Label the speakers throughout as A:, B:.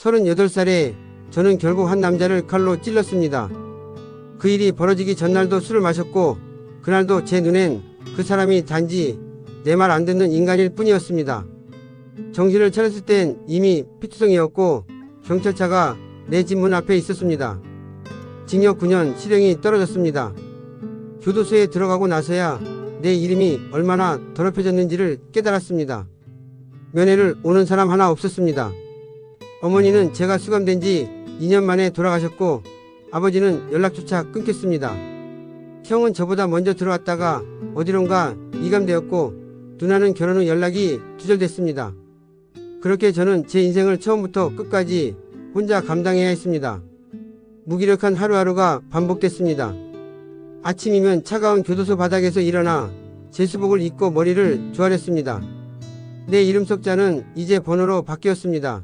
A: 38살에 저는 결국 한 남자를 칼로 찔렀습니다. 그 일이 벌어지기 전날도 술을 마셨고 그날도 제 눈엔 그 사람이 단지 내 말 안 듣는 인간일 뿐이었습니다. 정신을 차렸을 땐 이미 피투성이었고 경찰차가 내 집 문 앞에 있었습니다. 징역 9년 실형이 떨어졌습니다. 교도소에 들어가고 나서야 내 이름이 얼마나 더럽혀졌는지를 깨달았습니다. 면회를 오는 사람 하나 없었습니다. 어머니는 제가 수감된 지 2년 만에 돌아가셨고 아버지는 연락조차 끊겼습니다. 형은 저보다 먼저 들어왔다가 어디론가 이감되었고 누나는 결혼 후 연락이 두절됐습니다. 그렇게 저는 제 인생을 처음부터 끝까지 혼자 감당해야 했습니다. 무기력한 하루하루가 반복됐습니다. 아침이면 차가운 교도소 바닥에서 일어나 제수복을 입고 머리를 조아렸습니다. 내 이름 석자는 이제 번호로 바뀌었습니다.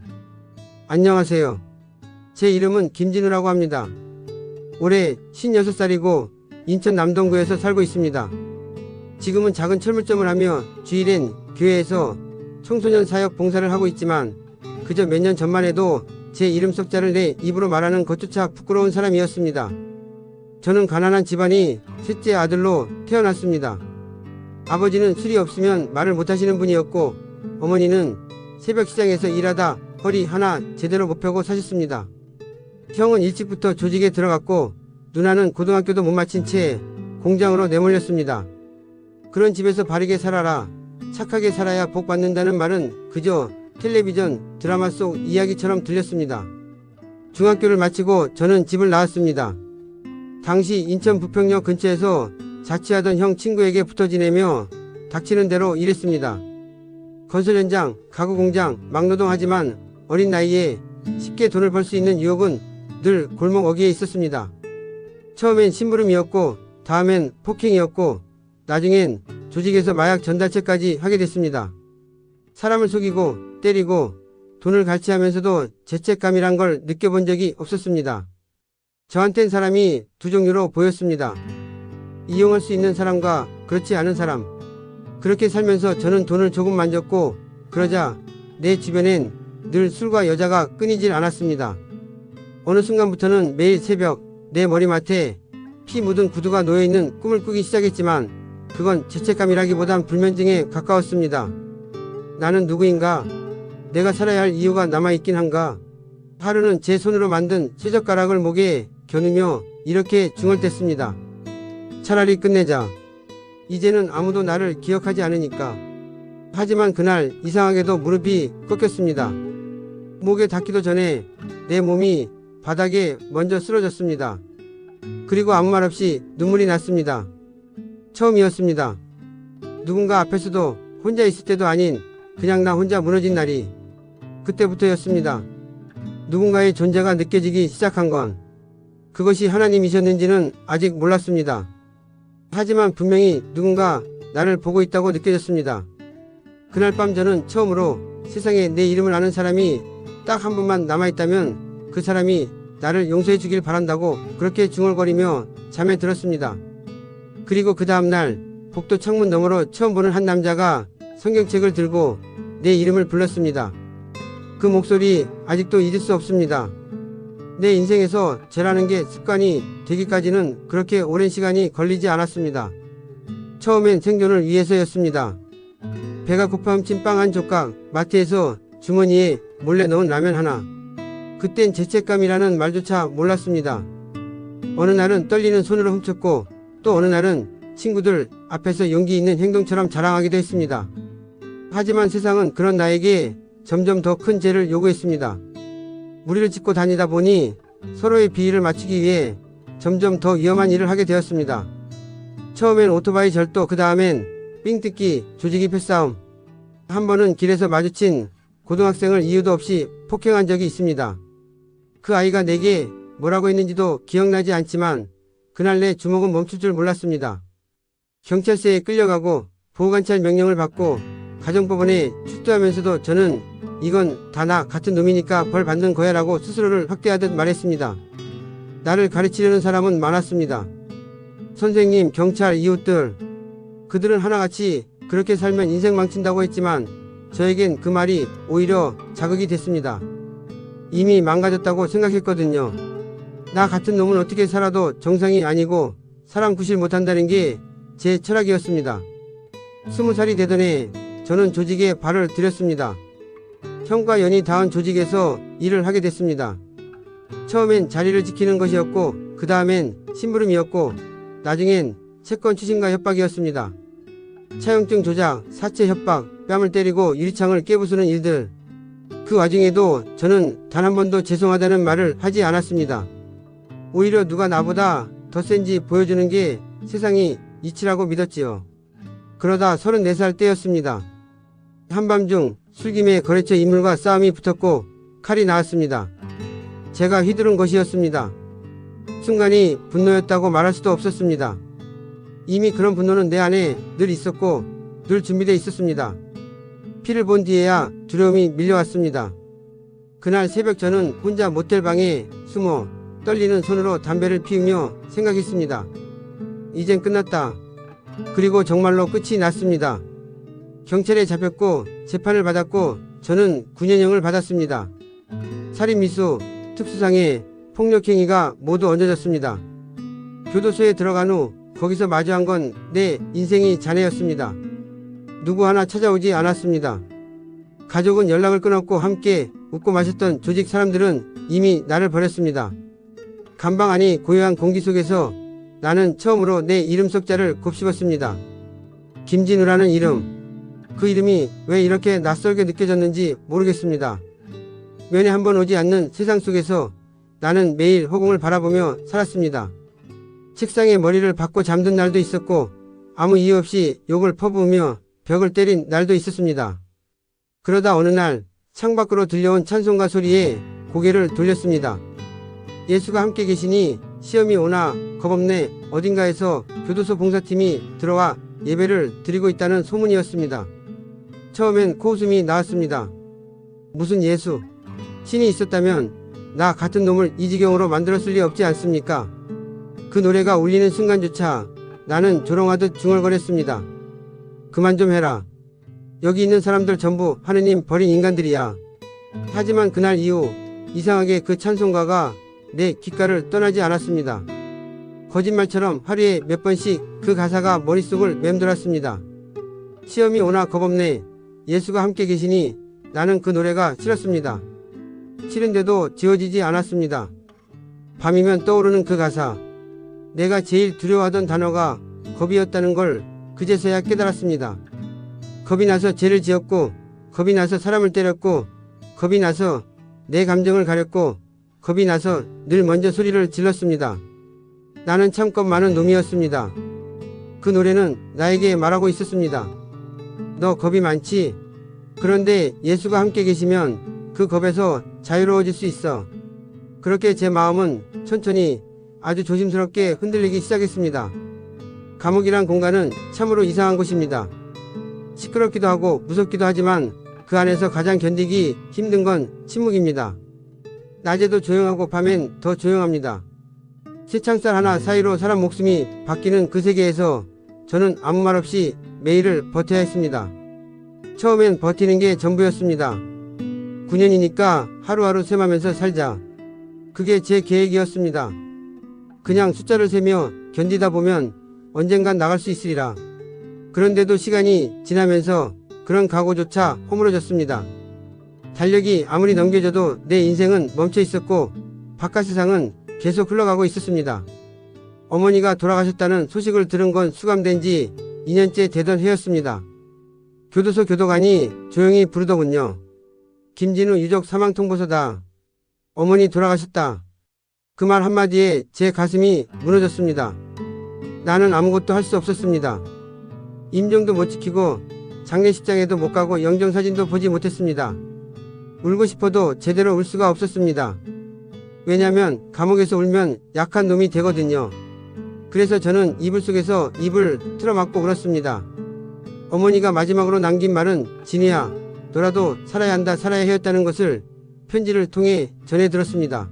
A: 안녕하세요. 제 이름은 김진우라고 합니다. 올해 56살이고 인천 남동구에서 살고 있습니다. 지금은 작은 철물점을 하며 주일엔 교회에서 청소년 사역 봉사를 하고 있지만 그저 몇 년 전만 해도 제 이름 석자를 내 입으로 말하는 것조차 부끄러운 사람이었습니다. 저는 가난한 집안이 셋째 아들로 태어났습니다. 아버지는 술이 없으면 말을 못하시는 분이었고 어머니는 새벽 시장에서 일하다 허리 하나 제대로 못 펴고 사셨습니다. 형은 일찍부터 조직에 들어갔고 누나는 고등학교도 못 마친 채 공장으로 내몰렸습니다. 그런 집에서 바르게 살아라, 착하게 살아야 복 받는다는 말은 그저 텔레비전 드라마 속 이야기처럼 들렸습니다. 중학교를 마치고 저는 집을 나왔습니다. 당시 인천 부평역 근처에서 자취하던 형 친구에게 붙어 지내며 닥치는 대로 일했습니다. 건설 현장, 가구 공장, 막노동 하지만 어린 나이에 쉽게 돈을 벌 수 있는 유혹은 늘 골목 어귀에 있었습니다. 처음엔 심부름이었고 다음엔 폭행이었고 나중엔 조직에서 마약 전달체까지 하게 됐습니다. 사람을 속이고 때리고 돈을 갈취하면서도 죄책감이란 걸 느껴본 적이 없었습니다. 저한텐 사람이 두 종류로 보였습니다. 이용할 수 있는 사람과 그렇지 않은 사람. 그렇게 살면서 저는 돈을 조금 만졌고 그러자 내 주변엔 늘 술과 여자가 끊이질 않았습니다. 어느 순간부터는 매일 새벽 내 머리맡에 피 묻은 구두가 놓여있는 꿈을 꾸기 시작했지만 그건 죄책감이라기보단 불면증에 가까웠습니다. 나는 누구인가? 내가 살아야 할 이유가 남아있긴 한가? 하루는 제 손으로 만든 쇠젓가락을 목에 겨누며 이렇게 중얼댔습니다. 차라리 끝내자. 이제는 아무도 나를 기억하지 않으니까. 하지만 그날 이상하게도 무릎이 꺾였습니다. 목에 닿기도 전에 내 몸이 바닥에 먼저 쓰러졌습니다. 그리고 아무 말 없이 눈물이 났습니다. 처음이었습니다. 누군가 앞에서도 혼자 있을 때도 아닌 그냥 나 혼자 무너진 날이 그때부터였습니다. 누군가의 존재가 느껴지기 시작한 건 그것이 하나님이셨는지는 아직 몰랐습니다. 하지만 분명히 누군가 나를 보고 있다고 느껴졌습니다. 그날 밤 저는 처음으로 세상에 내 이름을 아는 사람이 딱 한 분만 남아있다면 그 사람이 나를 용서해 주길 바란다고 그렇게 중얼거리며 잠에 들었습니다. 그리고 그 다음날 복도 창문 너머로 처음 보는 한 남자가 성경책을 들고 내 이름을 불렀습니다. 그 목소리 아직도 잊을 수 없습니다. 내 인생에서 죄라는 게 습관이 되기까지는 그렇게 오랜 시간이 걸리지 않았습니다. 처음엔 생존을 위해서였습니다. 배가 고파 훔친 빵 한 조각, 마트에서 주머니에 몰래 넣은 라면 하나. 그땐 죄책감이라는 말조차 몰랐습니다. 어느 날은 떨리는 손으로 훔쳤고 또 어느 날은 친구들 앞에서 용기 있는 행동처럼 자랑하기도 했습니다. 하지만 세상은 그런 나에게 점점 더 큰 죄를 요구했습니다. 무리를 짓고 다니다 보니 서로의 비위를 맞추기 위해 점점 더 위험한 일을 하게 되었습니다. 처음엔 오토바이 절도, 그 다음엔 삥뜯기, 조직이 패싸움. 한 번은 길에서 마주친 고등학생을 이유도 없이 폭행한 적이 있습니다. 그 아이가 내게 뭐라고 했는지도 기억나지 않지만 그날 내 주먹은 멈출 줄 몰랐습니다. 경찰서에 끌려가고 보호관찰 명령을 받고 가정법원에 출두하면서도 저는 이건 다 나 같은 놈이니까 벌 받는 거야 라고 스스로를 확대하듯 말했습니다. 나를 가르치려는 사람은 많았습니다. 선생님, 경찰, 이웃들. 그들은 하나같이 그렇게 살면 인생 망친다고 했지만 저에겐 그 말이 오히려 자극이 됐습니다. 이미 망가졌다고 생각했거든요. 나 같은 놈은 어떻게 살아도 정상이 아니고 사람 구실 못한다는 게 제 철학이었습니다. 20살이 되던 해 저는 조직에 발을 들였습니다. 형과 연이 닿은 조직에서 일을 하게 됐습니다. 처음엔 자리를 지키는 것이었고 그 다음엔 심부름이었고 나중엔 채권 추심과 협박이었습니다. 차용증 조작, 사채 협박, 뺨을 때리고 유리창을 깨부수는 일들. 그 와중에도 저는 단 한 번도 죄송하다는 말을 하지 않았습니다. 오히려 누가 나보다 더 센지 보여주는 게 세상이 이치라고 믿었지요. 그러다 34살 때였습니다. 한밤중 술김에 거래처 인물과 싸움이 붙었고 칼이 나왔습니다. 제가 휘두른 것이었습니다. 순간이 분노였다고 말할 수도 없었습니다. 이미 그런 분노는 내 안에 늘 있었고 늘 준비되어 있었습니다. 피를 본 뒤에야 두려움이 밀려왔습니다. 그날 새벽 저는 혼자 모텔 방에 숨어 떨리는 손으로 담배를 피우며 생각했습니다. 이젠 끝났다. 그리고 정말로 끝이 났습니다. 경찰에 잡혔고 재판을 받았고 저는 9년형을 받았습니다. 살인미수, 특수상해, 폭력행위가 모두 얹어졌습니다. 교도소에 들어간 후 거기서 마주한 건 내 인생의 잔해였습니다. 누구 하나 찾아오지 않았습니다. 가족은 연락을 끊었고 함께 웃고 마셨던 조직 사람들은 이미 나를 버렸습니다. 감방 안이 고요한 공기 속에서 나는 처음으로 내 이름 석자를 곱씹었습니다. 김진우라는 이름. 그 이름이 왜 이렇게 낯설게 느껴졌는지 모르겠습니다. 면회 한번 오지 않는 세상 속에서 나는 매일 허공을 바라보며 살았습니다. 책상에 머리를 박고 잠든 날도 있었고 아무 이유 없이 욕을 퍼부으며 벽을 때린 날도 있었습니다. 그러다 어느 날 창밖으로 들려온 찬송가 소리에 고개를 돌렸습니다. 예수가 함께 계시니 시험이 오나 겁없네 어딘가에서 교도소 봉사팀이 들어와 예배를 드리고 있다는 소문이었습니다. 처음엔 코웃음이 나왔습니다. 무슨 예수? 신이 있었다면 나 같은 놈을 이 지경으로 만들었을 리 없지 않습니까? 그 노래가 울리는 순간조차 나는 조롱하듯 중얼거렸습니다. 그만 좀 해라. 여기 있는 사람들 전부 하느님 버린 인간들이야. 하지만 그날 이후 이상하게 그 찬송가가 내 귓가를 떠나지 않았습니다. 거짓말처럼 하루에 몇 번씩 그 가사가 머릿속을 맴돌았습니다. 시험이 오나 겁없네. 예수가 함께 계시니 나는 그 노래가 싫었습니다. 싫은데도 지워지지 않았습니다. 밤이면 떠오르는 그 가사. 내가 제일 두려워하던 단어가 겁이었다는 걸 그제서야 깨달았습니다. 겁이 나서 죄를 지었고 겁이 나서 사람을 때렸고 겁이 나서 내 감정을 가렸고 겁이 나서 늘 먼저 소리를 질렀습니다. 나는 참 겁 많은 놈이었습니다. 그 노래는 나에게 말하고 있었습니다. 너 겁이 많지? 그런데 예수가 함께 계시면 그 겁에서 자유로워질 수 있어. 그렇게 제 마음은 천천히 아주 조심스럽게 흔들리기 시작했습니다. 감옥이란 공간은 참으로 이상한 곳입니다. 시끄럽기도 하고 무섭기도 하지만 그 안에서 가장 견디기 힘든 건 침묵입니다. 낮에도 조용하고 밤엔 더 조용합니다. 새창살 하나 사이로 사람 목숨이 바뀌는 그 세계에서 저는 아무 말 없이 매일을 버텨야 했습니다. 처음엔 버티는 게 전부였습니다. 9년이니까 하루하루 셈하면서 살자. 그게 제 계획이었습니다. 그냥 숫자를 세며 견디다 보면 언젠간 나갈 수 있으리라. 그런데도 시간이 지나면서 그런 각오조차 허물어졌습니다. 달력이 아무리 넘겨져도 내 인생은 멈춰 있었고 바깥 세상은 계속 흘러가고 있었습니다. 어머니가 돌아가셨다는 소식을 들은 건 수감된 지 2년째 되던 해였습니다. 교도소 교도관이 조용히 부르더군요. 김진우 유족 사망통보서다. 어머니 돌아가셨다. 그 말 한마디에 제 가슴이 무너졌습니다. 나는 아무것도 할 수 없었습니다. 임종도 못 지키고 장례식장에도 못 가고 영정사진도 보지 못했습니다. 울고 싶어도 제대로 울 수가 없었습니다. 왜냐면 감옥에서 울면 약한 놈이 되거든요. 그래서 저는 이불 속에서 입을 틀어막고 울었습니다. 어머니가 마지막으로 남긴 말은 진우야, 너라도 살아야 한다, 살아야 해였다는 것을 편지를 통해 전해 들었습니다.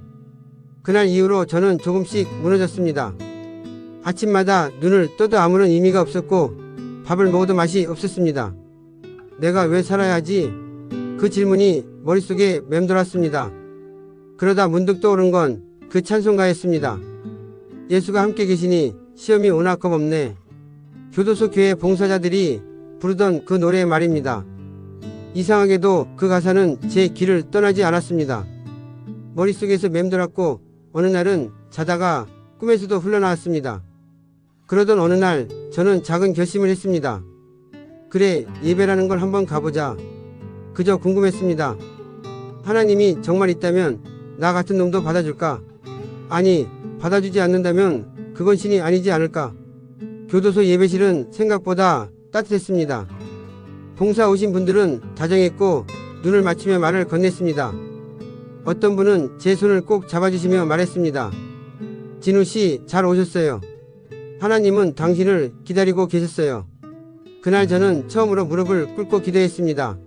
A: 그날 이후로 저는 조금씩 무너졌습니다. 아침마다 눈을 떠도 아무런 의미가 없었고 밥을 먹어도 맛이 없었습니다. 내가 왜 살아야 하지? 그 질문이 머릿속에 맴돌았습니다. 그러다 문득 떠오른 건 그 찬송가였습니다. 예수가 함께 계시니 시험이 오나 겁없네. 교도소 교회 봉사자들이 부르던 그 노래의 말입니다. 이상하게도 그 가사는 제 귀를 떠나지 않았습니다. 머릿속에서 맴돌았고 어느 날은 자다가 꿈에서도 흘러나왔습니다. 그러던 어느 날 저는 작은 결심을 했습니다. 그래, 예배라는 걸 한번 가보자. 그저 궁금했습니다. 하나님이 정말 있다면 나 같은 놈도 받아줄까? 아니, 받아주지 않는다면 그건 신이 아니지 않을까? 교도소 예배실은 생각보다 따뜻했습니다. 봉사 오신 분들은 다정했고 눈을 맞추며 말을 건넸습니다. 어떤 분은 제 손을 꼭 잡아주시며 말했습니다. 진우씨, 잘 오셨어요. 하나님은 당신을 기다리고 계셨어요. 그날 저는 처음으로 무릎을 꿇고 기도했습니다.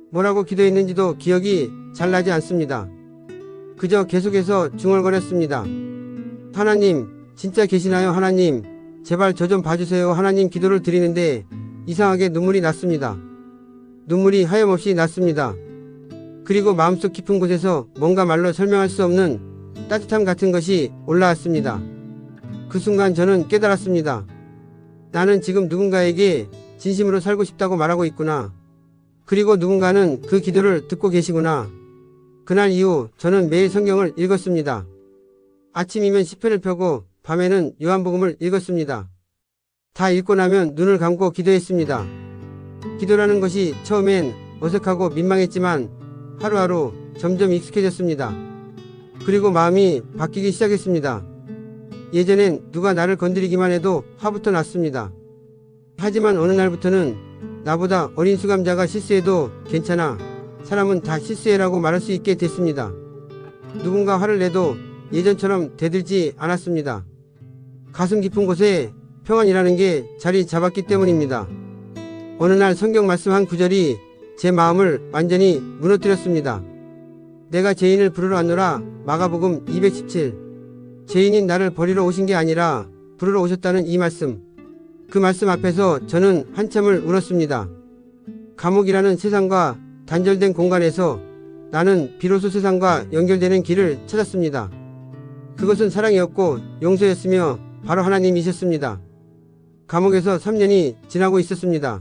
A: 뭐라고 기도했는지도 기억이 잘 나지 않습니다. 그저 계속해서 중얼거렸습니다. 하나님, 진짜 계시나요? 하나님, 제발 저 좀 봐주세요. 하나님, 기도를 드리는데 이상하게 눈물이 났습니다. 눈물이 하염없이 났습니다. 그리고 마음속 깊은 곳에서 뭔가 말로 설명할 수 없는 따뜻함 같은 것이 올라왔습니다. 그 순간 저는 깨달았습니다. 나는 지금 누군가에게 진심으로 살고 싶다고 말하고 있구나. 그리고 누군가는 그 기도를 듣고 계시구나. 그날 이후 저는 매일 성경을 읽었습니다. 아침이면 시편을 펴고 밤에는 요한복음을 읽었습니다. 다 읽고 나면 눈을 감고 기도했습니다. 기도라는 것이 처음엔 어색하고 민망했지만 하루하루 점점 익숙해졌습니다. 그리고 마음이 바뀌기 시작했습니다. 예전엔 누가 나를 건드리기만 해도 화부터 났습니다. 하지만 어느 날부터는 나보다 어린 수감자가 실수해도 괜찮아. 사람은 다 실수해라고 말할 수 있게 됐습니다. 누군가 화를 내도 예전처럼 대들지 않았습니다. 가슴 깊은 곳에 평안이라는 게 자리 잡았기 때문입니다. 어느 날 성경 말씀 한 구절이 제 마음을 완전히 무너뜨렸습니다. 내가 죄인을 부르러 왔노라. 마가복음 217. 죄인인 나를 버리러 오신 게 아니라 부르러 오셨다는 이 말씀. 그 말씀 앞에서 저는 한참을 울었습니다. 감옥이라는 세상과 단절된 공간에서 나는 비로소 세상과 연결되는 길을 찾았습니다. 그것은 사랑이었고 용서였으며 바로 하나님이셨습니다. 감옥에서 3년이 지나고 있었습니다.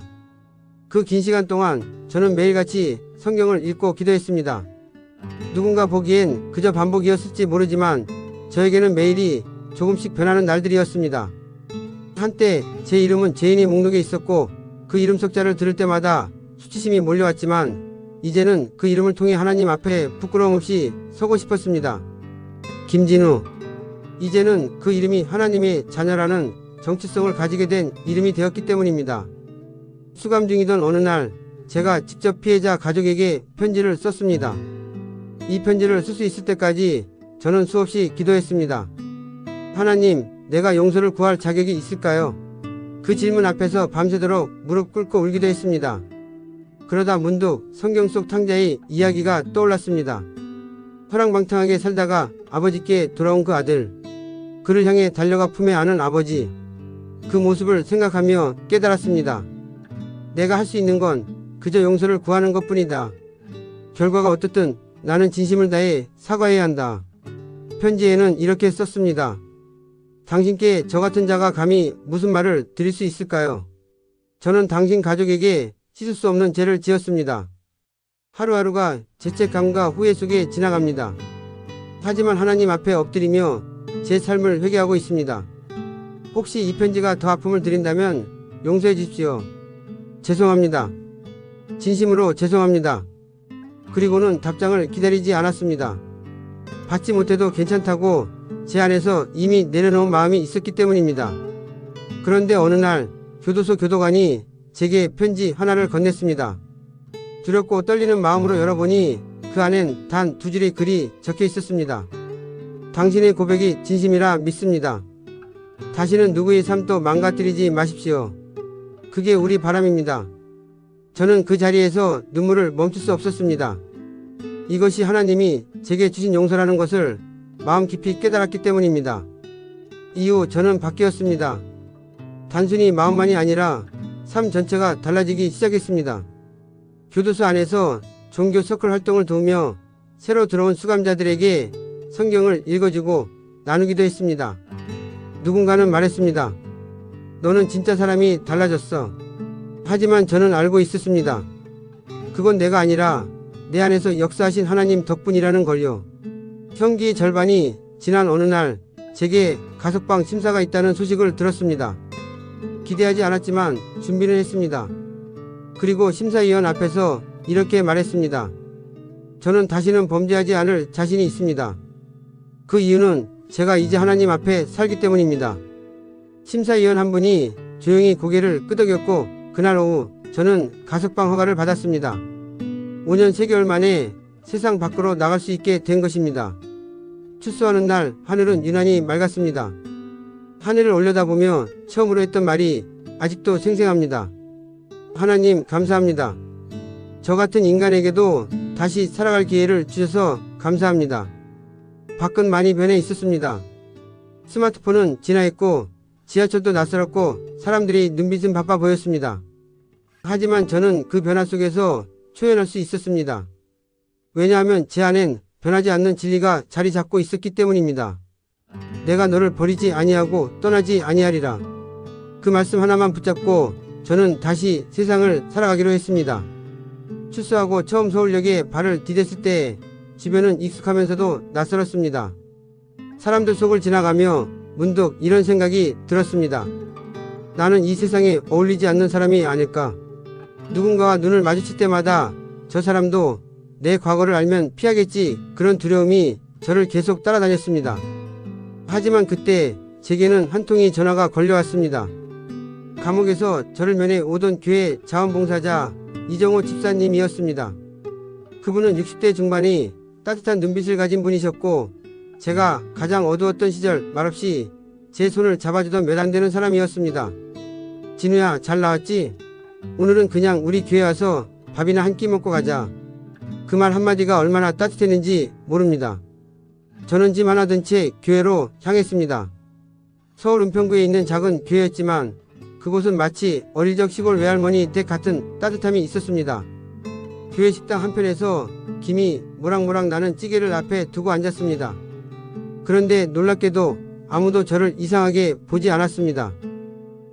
A: 그 긴 시간 동안 저는 매일같이 성경을 읽고 기도했습니다. 누군가 보기엔 그저 반복이었을지 모르지만 저에게는 매일이 조금씩 변하는 날들이었습니다. 한때 제 이름은 죄인의 목록에 있었고 그 이름 석자를 들을 때마다 수치심이 몰려왔지만 이제는 그 이름을 통해 하나님 앞에 부끄러움 없이 서고 싶었습니다. 김진우. 이제는 그 이름이 하나님의 자녀라는 정체성을 가지게 된 이름이 되었기 때문입니다. 수감 중이던 어느 날 제가 직접 피해자 가족에게 편지를 썼습니다. 이 편지를 쓸 수 있을 때까지 저는 수없이 기도했습니다. 하나님, 내가 용서를 구할 자격이 있을까요? 그 질문 앞에서 밤새도록 무릎 꿇고 울기도 했습니다. 그러다 문득 성경 속 탕자의 이야기가 떠올랐습니다. 허랑방탕하게 살다가 아버지께 돌아온 그 아들, 그를 향해 달려가 품에 안은 아버지, 그 모습을 생각하며 깨달았습니다. 내가 할 수 있는 건 그저 용서를 구하는 것뿐이다. 결과가 어떻든 나는 진심을 다해 사과해야 한다. 편지에는 이렇게 썼습니다. 당신께 저 같은 자가 감히 무슨 말을 드릴 수 있을까요? 저는 당신 가족에게 씻을 수 없는 죄를 지었습니다. 하루하루가 죄책감과 후회 속에 지나갑니다. 하지만 하나님 앞에 엎드리며 제 삶을 회개하고 있습니다. 혹시 이 편지가 더 아픔을 드린다면 용서해 주십시오. 죄송합니다. 진심으로 죄송합니다. 그리고는 답장을 기다리지 않았습니다. 받지 못해도 괜찮다고 제 안에서 이미 내려놓은 마음이 있었기 때문입니다. 그런데 어느 날 교도소 교도관이 제게 편지 하나를 건넸습니다. 두렵고 떨리는 마음으로 열어보니 그 안엔 단 2줄의 글이 적혀 있었습니다. 당신의 고백이 진심이라 믿습니다. 다시는 누구의 삶도 망가뜨리지 마십시오. 그게 우리 바람입니다. 저는 그 자리에서 눈물을 멈출 수 없었습니다. 이것이 하나님이 제게 주신 용서라는 것을 마음 깊이 깨달았기 때문입니다. 이후 저는 바뀌었습니다. 단순히 마음만이 아니라 삶 전체가 달라지기 시작했습니다. 교도소 안에서 종교 서클 활동을 도우며 새로 들어온 수감자들에게 성경을 읽어주고 나누기도 했습니다. 누군가는 말했습니다. 너는 진짜 사람이 달라졌어. 하지만 저는 알고 있었습니다. 그건 내가 아니라 내 안에서 역사하신 하나님 덕분이라는 걸요. 형기의 절반이 지난 어느 날 제게 가석방 심사가 있다는 소식을 들었습니다. 기대하지 않았지만 준비는 했습니다. 그리고 심사위원 앞에서 이렇게 말했습니다. 저는 다시는 범죄하지 않을 자신이 있습니다. 그 이유는 제가 이제 하나님 앞에 살기 때문입니다. 심사위원 한 분이 조용히 고개를 끄덕였고 그날 오후 저는 가석방 허가를 받았습니다. 5년 3개월 만에 세상 밖으로 나갈 수 있게 된 것입니다. 출소하는 날 하늘은 유난히 맑았습니다. 하늘을 올려다보며 처음으로 했던 말이 아직도 생생합니다. 하나님 감사합니다. 저 같은 인간에게도 다시 살아갈 기회를 주셔서 감사합니다. 밖은 많이 변해 있었습니다. 스마트폰은 진화했고 지하철도 낯설었고 사람들이 눈빛은 바빠 보였습니다. 하지만 저는 그 변화 속에서 초연할 수 있었습니다. 왜냐하면 제 안엔 변하지 않는 진리가 자리 잡고 있었기 때문입니다. 내가 너를 버리지 아니하고 떠나지 아니하리라. 그 말씀 하나만 붙잡고 저는 다시 세상을 살아가기로 했습니다. 출소하고 처음 서울역에 발을 디뎠을 때 주변은 익숙하면서도 낯설었습니다. 사람들 속을 지나가며 문득 이런 생각이 들었습니다. 나는 이 세상에 어울리지 않는 사람이 아닐까? 누군가와 눈을 마주칠 때마다 저 사람도 내 과거를 알면 피하겠지, 그런 두려움이 저를 계속 따라다녔습니다. 하지만 그때 제게는 한 통의 전화가 걸려왔습니다. 감옥에서 저를 면회 오던 교회 자원봉사자 이정호 집사님이었습니다. 그분은 60대 중반이 따뜻한 눈빛을 가진 분이셨고 제가 가장 어두웠던 시절 말없이 제 손을 잡아주던 몇 안 되는 사람이었습니다. 진우야, 잘 나왔지? 오늘은 그냥 우리 교회 와서 밥이나 한 끼 먹고 가자. 그 말 한마디가 얼마나 따뜻했는지 모릅니다. 저는 짐 하나 든 채 교회로 향했습니다. 서울 은평구에 있는 작은 교회였지만 그곳은 마치 어릴 적 시골 외할머니 댁 같은 따뜻함이 있었습니다. 교회 식당 한편에서 김이 모락모락 나는 찌개를 앞에 두고 앉았습니다. 그런데 놀랍게도 아무도 저를 이상하게 보지 않았습니다.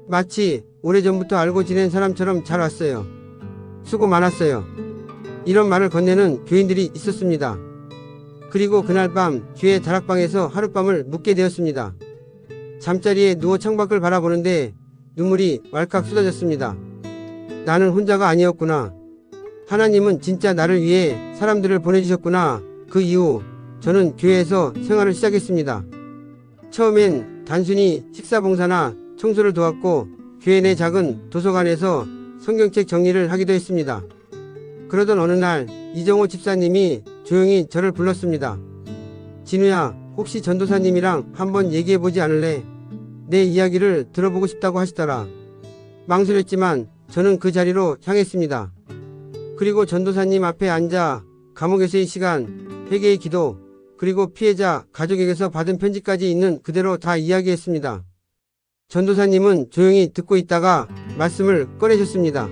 A: 마치 오래전부터 알고 지낸 사람처럼 잘 왔어요. 수고 많았어요. 이런 말을 건네는 교인들이 있었습니다. 그리고 그날 밤 교회 다락방에서 하룻밤을 묵게 되었습니다. 잠자리에 누워 창밖을 바라보는데 눈물이 왈칵 쏟아졌습니다. 나는 혼자가 아니었구나. 하나님은 진짜 나를 위해 사람들을 보내주셨구나. 그 이후 저는 교회에서 생활을 시작했습니다. 처음엔 단순히 식사봉사나 청소를 도왔고 교회 내 작은 도서관에서 성경책 정리를 하기도 했습니다. 그러던 어느 날 이정호 집사님이 조용히 저를 불렀습니다. 진우야, 혹시 전도사님이랑 한번 얘기해보지 않을래? 내 이야기를 들어보고 싶다고 하시더라. 망설였지만 저는 그 자리로 향했습니다. 그리고 전도사님 앞에 앉아 감옥에서의 시간, 회개의 기도, 그리고 피해자 가족에게서 받은 편지까지 있는 그대로 다 이야기했습니다. 전도사님은 조용히 듣고 있다가 말씀을 꺼내셨습니다.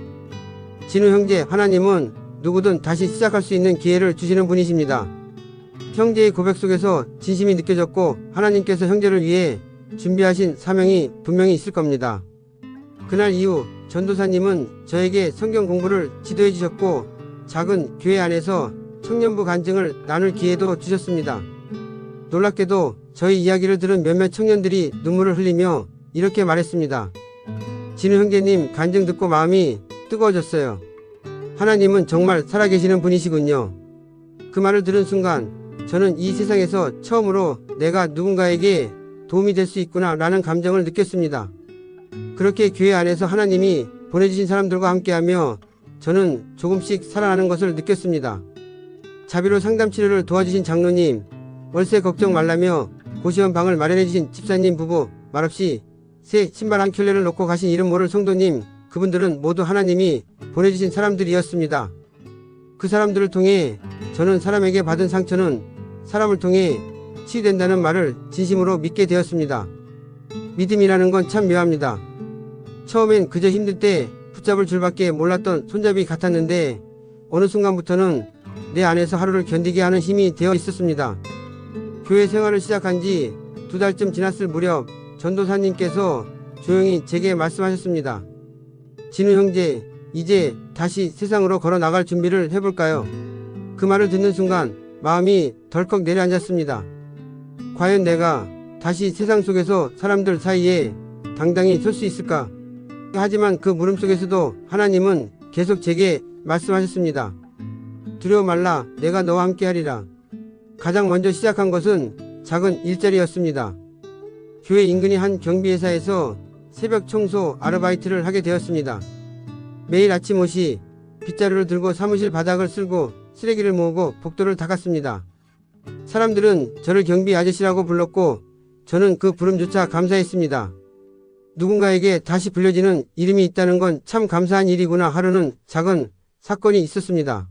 A: 진우 형제, 하나님은 누구든 다시 시작할 수 있는 기회를 주시는 분이십니다. 형제의 고백 속에서 진심이 느껴졌고 하나님께서 형제를 위해 준비하신 사명이 분명히 있을 겁니다. 그날 이후 전도사님은 저에게 성경 공부를 지도해 주셨고 작은 교회 안에서 청년부 간증을 나눌 기회도 주셨습니다. 놀랍게도 저희 이야기를 들은 몇몇 청년들이 눈물을 흘리며 이렇게 말했습니다. 진우 형제님 간증 듣고 마음이 뜨거워졌어요. 하나님은 정말 살아계시는 분이시군요. 그 말을 들은 순간 저는 이 세상에서 처음으로 내가 누군가에게 도움이 될 수 있구나 라는 감정을 느꼈습니다. 그렇게 교회 안에서 하나님이 보내주신 사람들과 함께하며 저는 조금씩 살아나는 것을 느꼈습니다. 자비로 상담 치료를 도와주신 장로님, 월세 걱정 말라며 고시원 방을 마련해주신 집사님 부부, 말없이 새 신발 한 켤레를 놓고 가신 이름 모를 성도님, 그분들은 모두 하나님이 보내주신 사람들이었습니다. 그 사람들을 통해 저는 사람에게 받은 상처는 사람을 통해 치유된다는 말을 진심으로 믿게 되었습니다. 믿음이라는 건 참 묘합니다. 처음엔 그저 힘들 때 붙잡을 줄밖에 몰랐던 손잡이 같았는데 어느 순간부터는 내 안에서 하루를 견디게 하는 힘이 되어 있었습니다. 교회 생활을 시작한 지 2달쯤 지났을 무렵 전도사님께서 조용히 제게 말씀하셨습니다. 진우 형제, 이제 다시 세상으로 걸어 나갈 준비를 해볼까요? 그 말을 듣는 순간 마음이 덜컥 내려앉았습니다. 과연 내가 다시 세상 속에서 사람들 사이에 당당히 설 수 있을까? 하지만 그 물음 속에서도 하나님은 계속 제게 말씀하셨습니다. 두려워 말라, 내가 너와 함께 하리라. 가장 먼저 시작한 것은 작은 일자리였습니다. 교회 인근의 한 경비회사에서 새벽 청소 아르바이트를 하게 되었습니다. 매일 아침 5시 빗자루를 들고 사무실 바닥을 쓸고 쓰레기를 모으고 복도를 닦았습니다. 사람들은 저를 경비 아저씨라고 불렀고 저는 그 부름조차 감사했습니다. 누군가에게 다시 불려지는 이름이 있다는 건 참 감사한 일이구나. 하루는 작은 사건이 있었습니다.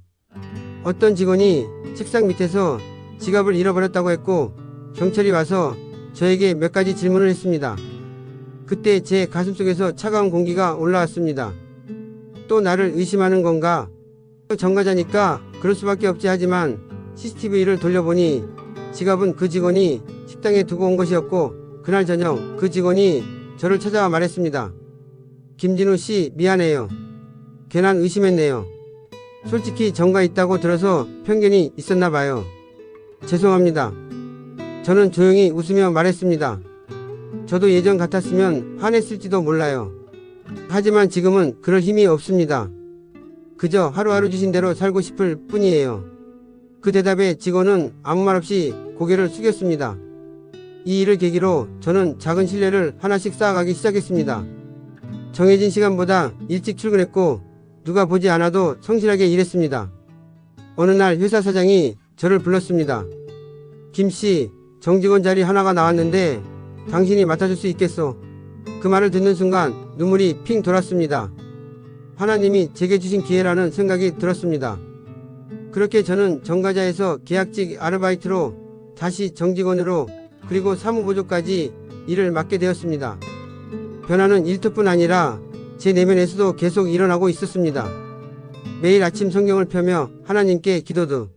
A: 어떤 직원이 책상 밑에서 지갑을 잃어버렸다고 했고 경찰이 와서 저에게 몇 가지 질문을 했습니다. 그때 제 가슴속에서 차가운 공기가 올라왔습니다. 또 나를 의심하는 건가? 전과자니까 그럴 수밖에 없지. 하지만 CCTV를 돌려보니 지갑은 그 직원이 식당에 두고 온 것이었고 그날 저녁 그 직원이 저를 찾아와 말했습니다. 김진우 씨, 미안해요. 괜한 의심했네요. 솔직히 전과 있다고 들어서 편견이 있었나 봐요. 죄송합니다. 저는 조용히 웃으며 말했습니다. 저도 예전 같았으면 화냈을지도 몰라요. 하지만 지금은 그럴 힘이 없습니다. 그저 하루하루 주신 대로 살고 싶을 뿐이에요. 그 대답에 직원은 아무 말 없이 고개를 숙였습니다. 이 일을 계기로 저는 작은 신뢰를 하나씩 쌓아가기 시작했습니다. 정해진 시간보다 일찍 출근했고 누가 보지 않아도 성실하게 일했습니다. 어느 날 회사 사장이 저를 불렀습니다. 김씨, 정직원 자리 하나가 나왔는데 당신이 맡아줄 수 있겠소? 그 말을 듣는 순간 눈물이 핑 돌았습니다. 하나님이 제게 주신 기회라는 생각이 들었습니다. 그렇게 저는 정과자에서 계약직 아르바이트로 다시 정직원으로 그리고 사무보조까지 일을 맡게 되었습니다. 변화는 일터뿐 아니라 제 내면에서도 계속 일어나고 있었습니다. 매일 아침 성경을 펴며 하나님께 기도도